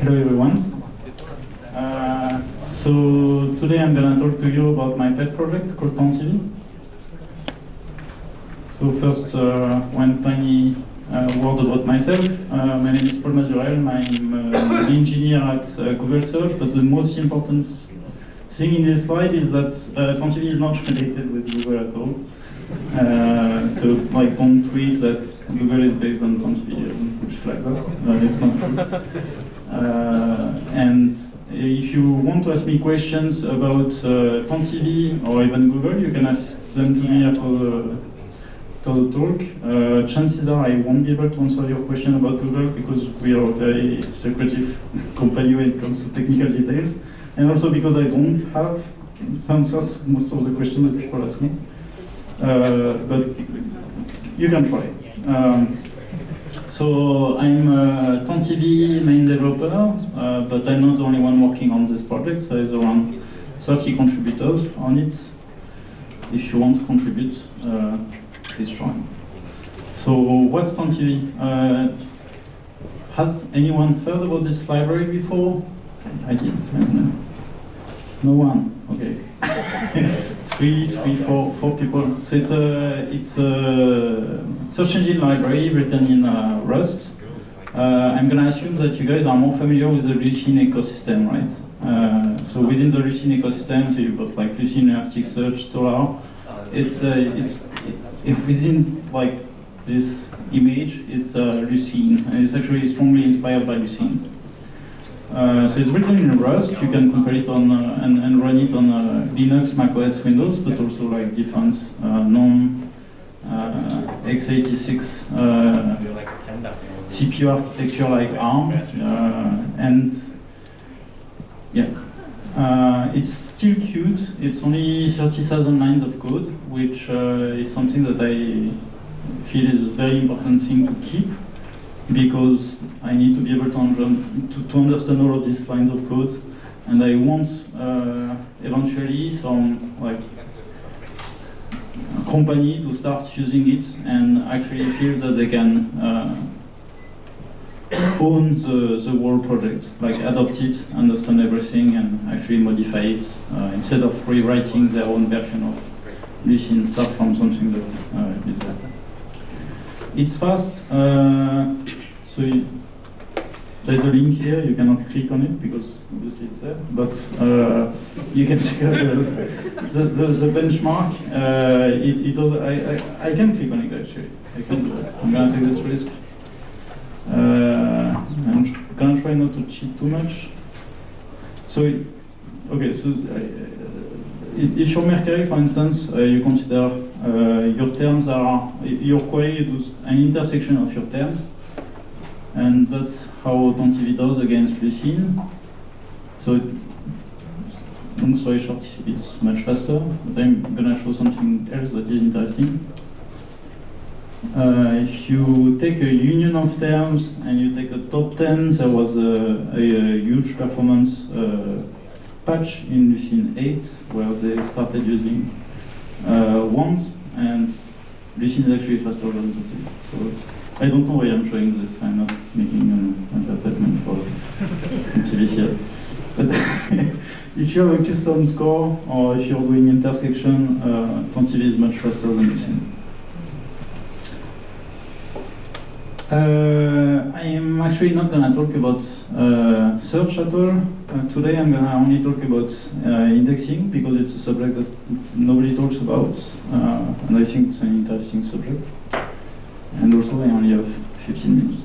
Hello everyone. So today I'm going to talk to you about my pet project called TanTV. So first, one tiny word about myself. My name is Paul Mazurel. I'm an engineer at Google Search, but the most important thing in this slide is that TanTV is not related with Google at all. So like, don't tweet that Google is based on TanTV, which like that. It's not true. And if you want to ask me questions about TanTV or even Google, you can ask them to me after the talk. Chances are I won't be able to answer your question about Google because we are a very secretive company when it comes to technical details, and also because I don't have answers to most of the questions that people ask me. But you can try. So I'm a TanTV main developer, but I'm not the only one working on this project. So there's around 30 contributors on it. If you want to contribute, please join. So what's TanTV? Has anyone heard about this library before? I didn't. No one. Okay. four people. So it's a search engine library written in Rust. I'm going to assume that you guys are more familiar with the Lucene ecosystem, right? So within the Lucene ecosystem, so you've got like Lucene, Elasticsearch, Solr. It's within like this image, it's Lucene, and it's actually strongly inspired by Lucene. So it's written in Rust. You can compile it on and run it on Linux, macOS, Windows, but also like different x86 CPU architecture like ARM, and yeah, it's still cute. It's only 30,000 lines of code, which is something that I feel is a very important thing to keep, because I need to be able to understand all of these lines of code, and I want eventually some like company to start using it and actually feel that they can own the whole project, like adopt it, understand everything, and actually modify it instead of rewriting their own version of Lucene stuff from something that is there. It's fast. So there's a link here. You cannot click on it because obviously it's there, but you can check out the benchmark. It does. I can click on it actually. I can do it. I'm gonna take this risk. I'm gonna try not to cheat too much. So okay. So if you're Mercari, for instance, you consider your terms are your query does an intersection of your terms. And that's how TanTV does against Lucene. So, long story short, it's much faster, but I'm going to show something else that is interesting. If you take a union of terms and you take a top 10, there was a huge performance patch in Lucene 8 where they started using WANT, and Lucene is actually faster than TanTV. So, I don't know why I'm showing this. I'm not making an advertisement for TanTV here. But if you have a custom score or if you're doing intersection, TanTV is much faster than Lucene. I am actually not going to talk about search at all. Today I'm going to only talk about indexing because it's a subject that nobody talks about, and I think it's an interesting subject. And also, I only have 15 minutes.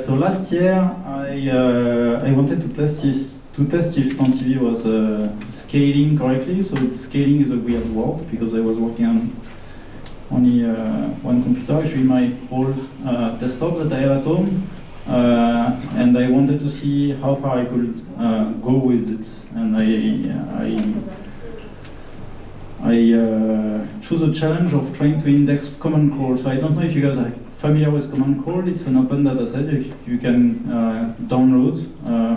So last year, I wanted to test if TanTV was scaling correctly. So scaling is a weird word because I was working on only one computer, actually my old desktop that I have at home, and I wanted to see how far I could go with it. And I chose a challenge of trying to index command crawl. So I don't know if you guys are familiar with command crawl. It's an open data set you can download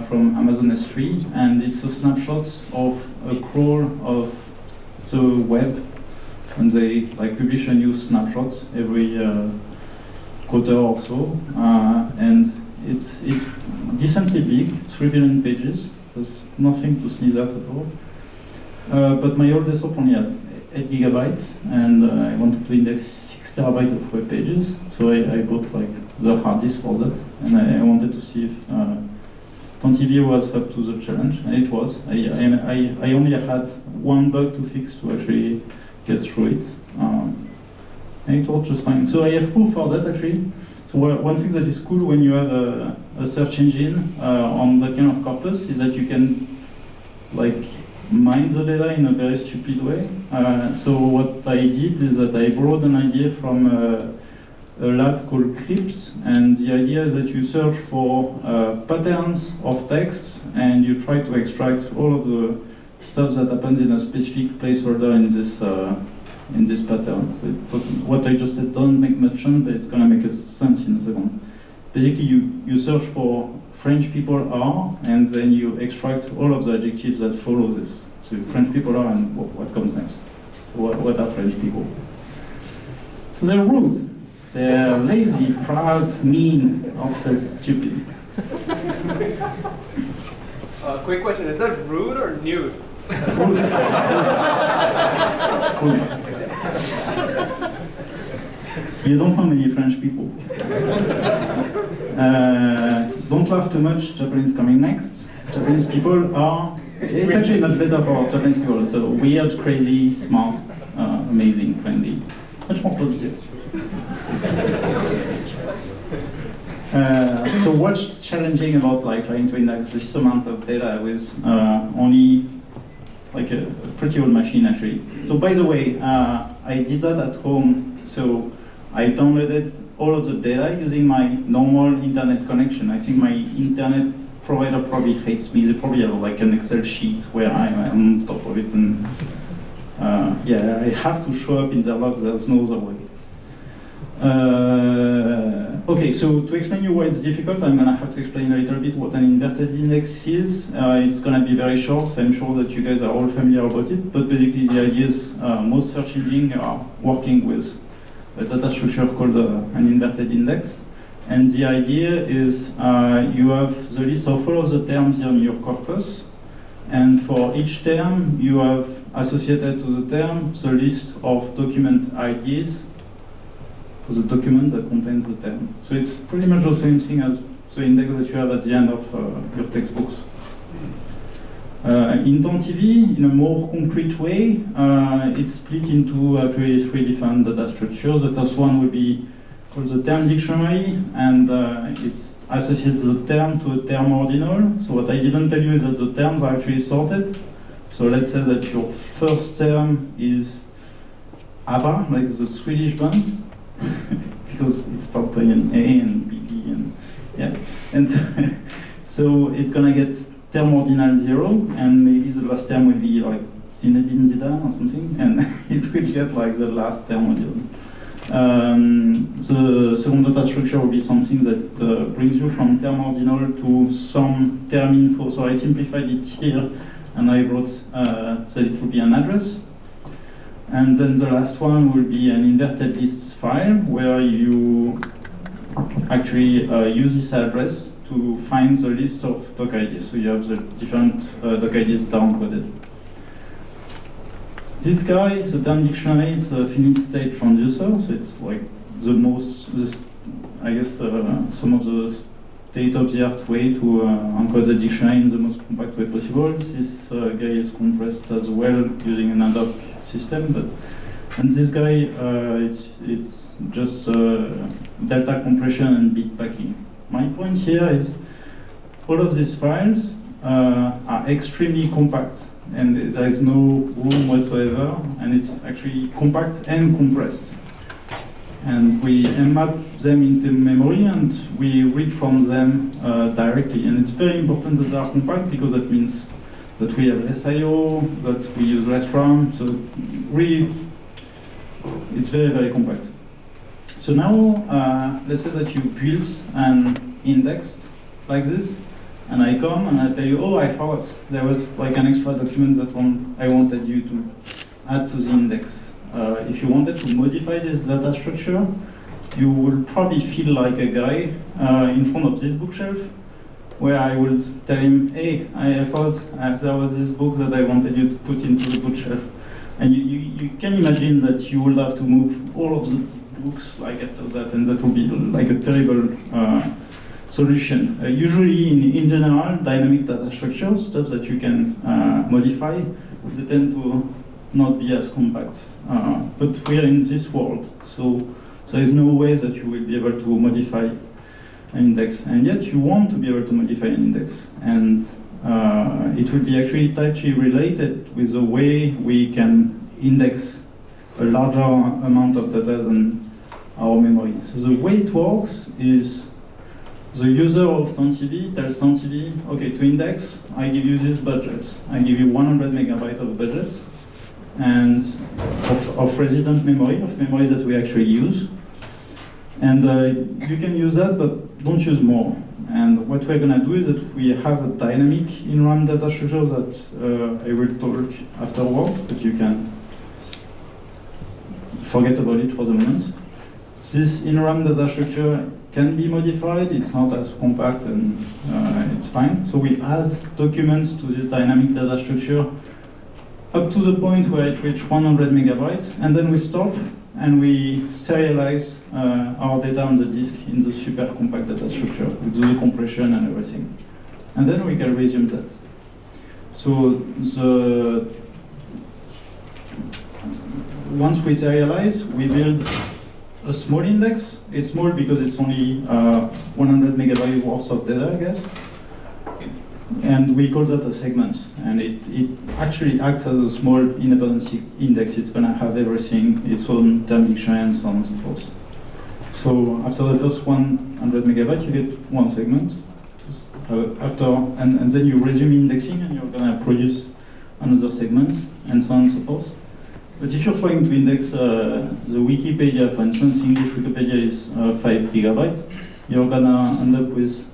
from Amazon S3, and it's a snapshot of a crawl of the web, and they like publish a new snapshot every quarter or so, and it's decently big, 3 billion pages. There's nothing to sneeze at all. But my old desktop only had 8 gigabytes, and I wanted to index 6 terabytes of web pages. So I bought like the hard disk for that, and I wanted to see if Tantivy was up to the challenge, and it was. I only had one bug to fix to actually get through it. And it worked just fine. So I have proof for that actually. So one thing that is cool when you have a search engine on that kind of corpus is that you can like mine the data in a very stupid way. So what I did is that I borrowed an idea from a lab called Clips, and the idea is that you search for patterns of texts and you try to extract all of the stuff that happens in a specific placeholder in this pattern. So what I just said doesn't make much sense, but it's going to make a sense in a second. Basically, you search for French people are, and then you extract all of the adjectives that follow this. So French people are, and what comes next? So what are French people? So they're rude. They're lazy, proud, mean, obsessed, stupid. Quick question, is that rude or nude? Rude. Rude. You don't find many French people. Don't laugh too much, Japanese coming next. Japanese people are, it's actually much better for Japanese people. So weird, crazy, smart, amazing, friendly, much more positive. So what's challenging about like trying to index this amount of data with only like a pretty old machine actually. So by the way, I did that at home. So I downloaded all of the data using my normal internet connection. I think my internet provider probably hates me. They probably have like an Excel sheet where I'm on top of it, and yeah, I have to show up in their logs. There's no other way. Okay, so to explain you why it's difficult, I'm gonna have to explain a little bit what an inverted index is. It's gonna be very short, so I'm sure that you guys are all familiar about it, but basically the idea is most search engines are working with a data structure called an inverted index. And the idea is you have the list of all of the terms in your corpus, and for each term you have associated to the term the list of document IDs for the document that contains the term. So it's pretty much the same thing as the index that you have at the end of your textbooks. In Tantivy, in a more concrete way, it's split into actually 3 different data structures. The first one will be called the term dictionary, and it associates the term to a term ordinal. So what I didn't tell you is that the terms are actually sorted. So let's say that your first term is ABBA, like the Swedish band, because it starts by an A and B, and yeah. And so it's gonna get term ordinal 0, and maybe the last term will be like Zinedine Zidane or something, and it will get like the last term ordinal. The second data structure will be something that brings you from term ordinal to some term info. So I simplified it here, and I wrote that it will be an address. And then the last one will be an inverted lists file, where you actually use this address to find the list of doc IDs. So you have the different doc IDs downcoded. This guy, the term dictionary, it's a finite state transducer, so it's like the most, I guess, some of the state-of-the-art way to encode a dictionary in the most compact way possible. This guy is compressed as well using an ad hoc system, and this guy, it's just delta compression and bit packing. My point here is all of these files are extremely compact, and there is no room whatsoever, and it's actually compact and compressed. And we map them into memory, and we read from them directly. And it's very important that they are compact, because that means that we have less I/O, that we use less RAM. So really, it's very, very compact. So now, let's say that you build an index like this, and I come and I tell you, oh, I forgot. There was like an extra document that I wanted you to add to the index. If you wanted to modify this data structure, you will probably feel like a guy in front of this bookshelf, where I would tell him, hey, I thought there was this book that I wanted you to put into the bookshelf. And you can imagine that you would have to move all of the books like after that, and that would be like a terrible solution. Usually, in general, dynamic data structures, stuff that you can modify, they tend to not be as compact. But we're in this world, so there is no way that you will be able to modify an index, and yet you want to be able to modify an index, and it will be actually tightly related with the way we can index a larger amount of data than our memory. So the way it works is the user of TownTV tells TownTV, okay, to index, I give you this budget. I give you 100 megabytes of budget, and of resident memory, of memory that we actually use. And you can use that, but don't use more. And what we're going to do is that we have a dynamic in-RAM data structure that I will talk afterwards, but you can forget about it for the moment. This in-RAM data structure can be modified. It's not as compact, and it's fine. So we add documents to this dynamic data structure up to the point where it reaches 100 megabytes, and then we stop and we serialize our data on the disk in the super compact data structure. We do the compression and everything. And then we can resume that. So once we serialize, we build a small index. It's small because it's only 100 megabytes worth of data, I guess. And we call that a segment. And it actually acts as a small independent index. It's going to have everything, its own term dictionary, and so on and so forth. So after the first 100 megabytes, you get one segment. And then you resume indexing, and you're going to produce another segment, and so on and so forth. But if you're trying to index the Wikipedia, for instance, English Wikipedia is 5 gigabytes, you're going to end up with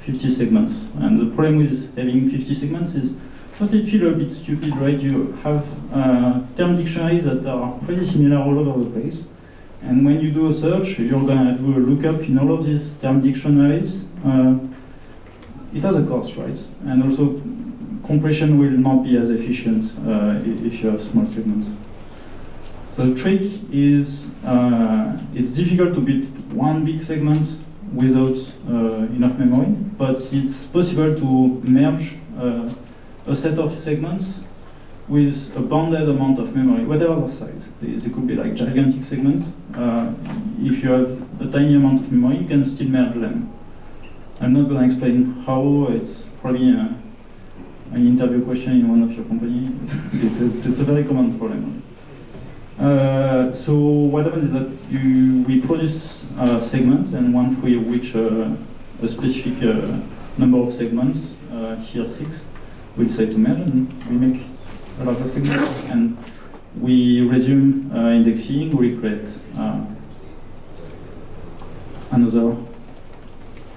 50 segments. And the problem with having 50 segments is, first it feels a bit stupid, right? You have term dictionaries that are pretty similar all over the place. And when you do a search, you're going to do a lookup in all of these term dictionaries. It has a cost, right? And also, compression will not be as efficient if you have small segments. So the trick is, it's difficult to build one big segment without enough memory, but it's possible to merge a set of segments with a bounded amount of memory, whatever the size. They could be like gigantic segments. If you have a tiny amount of memory, you can still merge them. I'm not going to explain how. It's probably an interview question in one of your companies. it's a very common problem. So what happens is that we produce segments, and once we reach a specific number of segments, here 6, we'll say to merge, and we make a larger segment, and we resume indexing, we create another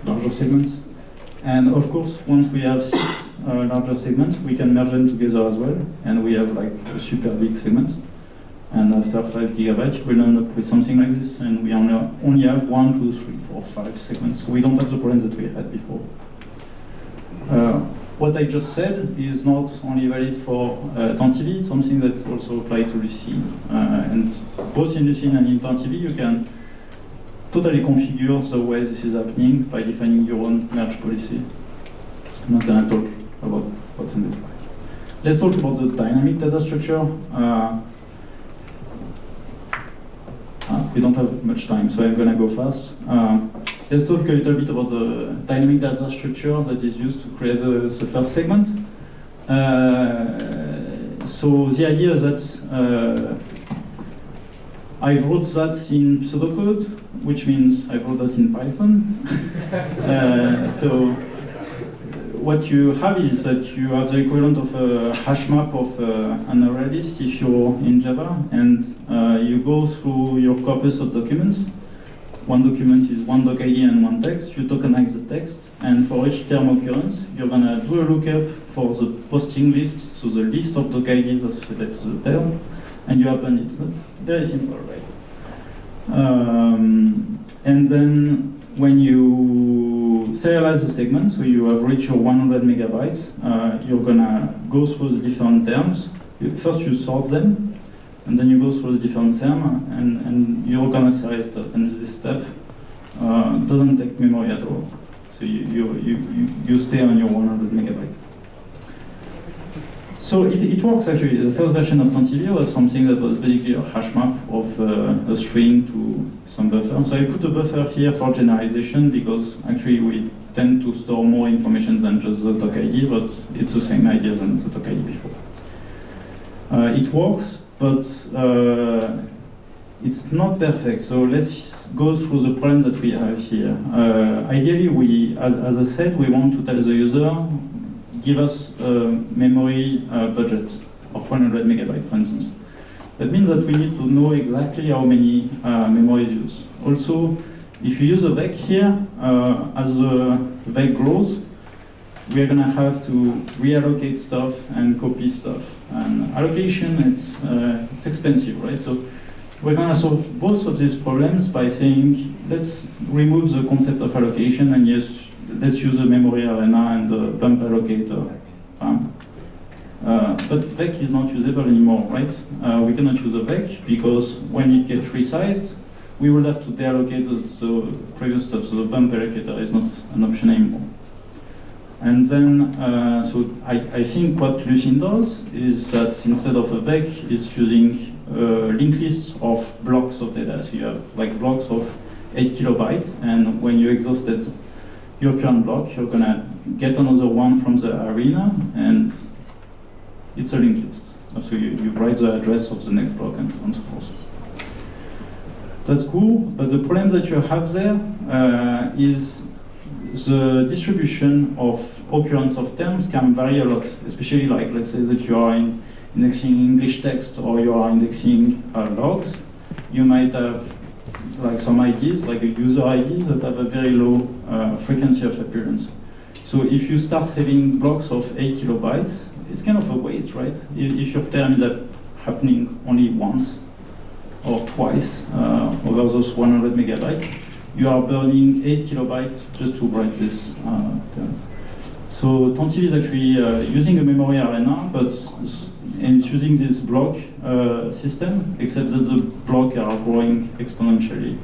larger segments. And of course, once we have 6 larger segments, we can merge them together as well, and we have like a super big segment. And after 5 gigabytes, we'll end up with something like this, and we only have 1, 2, 3, 4, 5 segments. We don't have the problem that we had before. What I just said is not only valid for TownTV, it's something that also applies to Lucene. And both in Lucene and in TownTV, you can totally configure the way this is happening by defining your own merge policy. I'm not going to talk about what's in this slide. Let's talk about the dynamic data structure. We don't have much time, so I'm going to go fast. Let's talk a little bit about the dynamic data structure that is used to create the first segment. So the idea is that I wrote that in pseudocode, which means I wrote that in Python. So what you have is that you have the equivalent of a hash map of an array list if you're in Java, and you go through your corpus of documents. One document is one doc ID and one text. You tokenize the text, and for each term occurrence, you're going to do a lookup for the posting list, so the list of doc IDs associated to the term, and you append it. It's very simple, right? And then when you serialize the segment, so you have reached your 100 megabytes, you're gonna go through the different terms. First you sort them, and then you go through the different terms, and you're gonna serialize stuff. And this step doesn't take memory at all. So you stay on your 100 megabytes. So it works actually. The first version of Tantivy was something that was basically a hash map of a string to some buffer. So I put a buffer here for generalization because actually we tend to store more information than just the toc ID, but it's the same idea than the toc ID before. It works, but it's not perfect. So let's go through the problem that we have here. Ideally, we, as I said, we want to tell the user, give us a memory budget of 100 megabytes, for instance. That means that we need to know exactly how many memory is used. Also, if you use a vec here, as the vec grows, we're going to have to reallocate stuff and copy stuff. And allocation, it's expensive, right? So we're going to solve both of these problems by saying, let's remove the concept of allocation, and yes, let's use a memory arena and the bump allocator. But vec is not usable anymore, right? We cannot use a vec because when it gets resized, we will have to deallocate the previous stuff, so the bump allocator is not an option anymore. And then, so I think what Lucene does is that instead of a vec, it's using linked lists of blocks of data. So you have like blocks of 8 kilobytes, and when you exhausted your current block, you're gonna get another one from the arena, and it's a linked list. So you write the address of the next block and so forth. That's cool, but the problem that you have there is the distribution of occurrence of terms can vary a lot, especially like, let's say that you are indexing English text or you are indexing logs. You might have like some IDs, like a user ID, that have a very low frequency of appearance. So if you start having blocks of 8 kilobytes, it's kind of a waste, right? If your term is happening only once or twice over those 100 megabytes, you are burning 8 kilobytes just to write this term. So Tantivy is actually using a memory arena, and it's using this block system, except that the blocks are growing exponentially.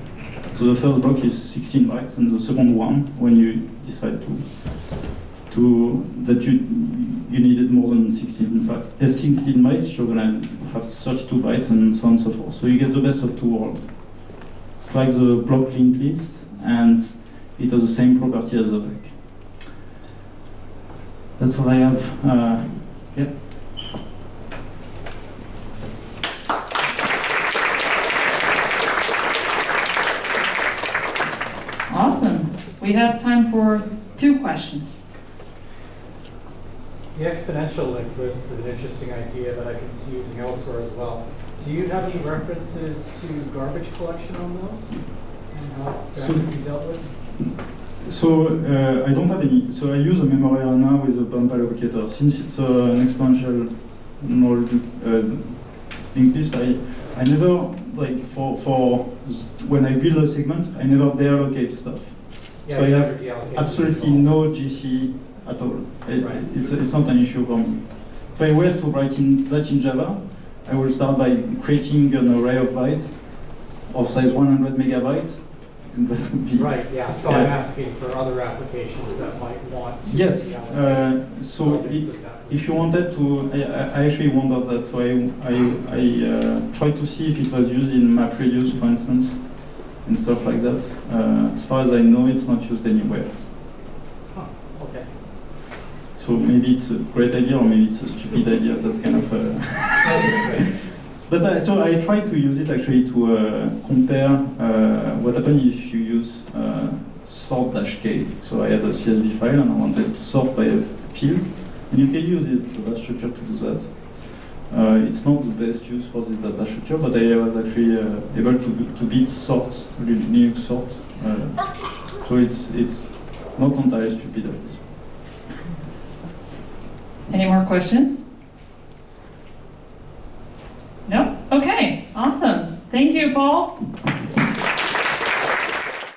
So the first block is 16 bytes, and the second one, when you decide that you needed more than 16 bytes, you're gonna have 32 bytes and so on and so forth. So you get the best of two worlds. It's like the block linked list, and it has the same property as the vec. That's all I have. Yeah. Awesome. We have time for 2 questions. The exponential linked list is an interesting idea that I can see using elsewhere as well. Do you have any references to garbage collection on those and how that can be dealt with? So I don't have any. So I use a memory arena with a bump allocator. Since it's an exponential linked list, I never, like for when I build a segment, I never deallocate stuff. Yeah, so I have absolutely no GC at all. It's not an issue for me. If I were to write that in Java, I will start by creating an array of bytes of size 100 megabytes. And that would be right, yeah. So I'm asking for other applications that might want to. Yes. So if you wanted to, I actually wondered that. So I tried to see if it was used in MapReduce, for instance, and stuff like that. As far as I know, it's not used anywhere. Huh. Okay. So maybe it's a great idea, or maybe it's a stupid idea. That's kind of. But so I tried to use it actually to compare what happens if you use sort-k. So I had a CSV file and I wanted to sort by a field, and you can use this data structure to do that. It's not the best use for this data structure, but I was actually able to beat sort, Linux sort. So it's not entirely stupid, at least. Any more questions? No? Okay, awesome. Thank you, Paul.